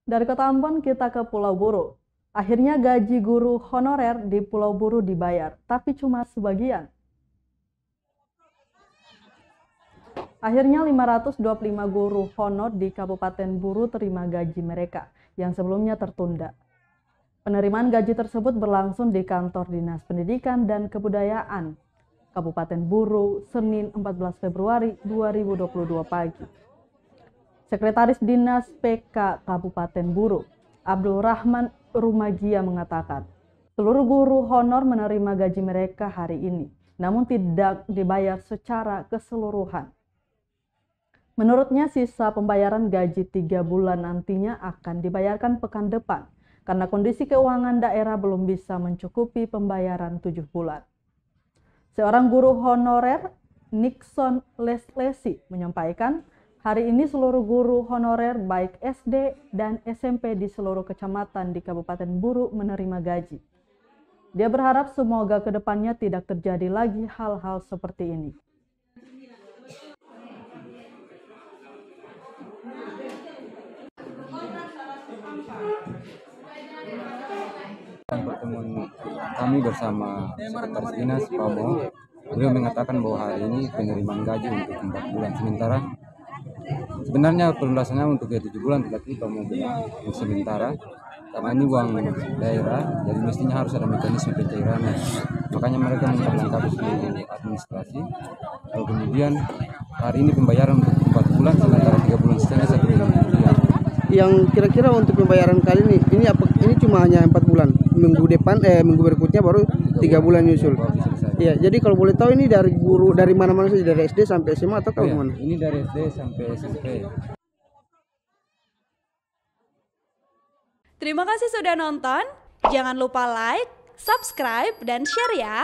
Dari Kota Ambon kita ke Pulau Buru. Akhirnya gaji guru honorer di Pulau Buru dibayar, tapi cuma sebagian. Akhirnya 525 guru honor di Kabupaten Buru terima gaji mereka yang sebelumnya tertunda. Penerimaan gaji tersebut berlangsung di Kantor Dinas Pendidikan dan Kebudayaan Kabupaten Buru Senin 14 Februari 2022 pagi. Sekretaris Dinas PK Kabupaten Buru, Abdul Rahman Rumagia mengatakan, seluruh guru honor menerima gaji mereka hari ini, namun tidak dibayar secara keseluruhan. Menurutnya sisa pembayaran gaji 3 bulan nantinya akan dibayarkan pekan depan, karena kondisi keuangan daerah belum bisa mencukupi pembayaran 7 bulan. Seorang guru honorer, Nixon Leslesi, menyampaikan, hari ini seluruh guru honorer baik SD dan SMP di seluruh kecamatan di Kabupaten Buru menerima gaji. Dia berharap semoga ke depannya tidak terjadi lagi hal-hal seperti ini. Pertemuan kami bersama Sekretaris Dinas Pamo, beliau mengatakan bahwa hari ini penerimaan gaji untuk 4 bulan. Sementara sebenarnya perluasannya untuk 7 bulan, tetapi Pamo bilang sementara karena ini uang daerah, jadi mestinya harus ada mekanisme pencairannya. Makanya mereka memperlengkapi seluruh administrasi. Lalu kemudian hari ini pembayaran untuk 4 bulan, sementara 3 bulan setengah 1 bulan. Yang kira-kira untuk pembayaran kali ini apa? Ini cuma hanya 4 bulan. Minggu depan minggu berikutnya baru 3 bulan nyusul. Iya, jadi kalau boleh tahu ini dari guru dari mana-mana saja, dari SD sampai SMA atau Iya, mana? ini dari SD sampai SMP. Terima kasih sudah nonton. Jangan lupa like, subscribe, dan share ya.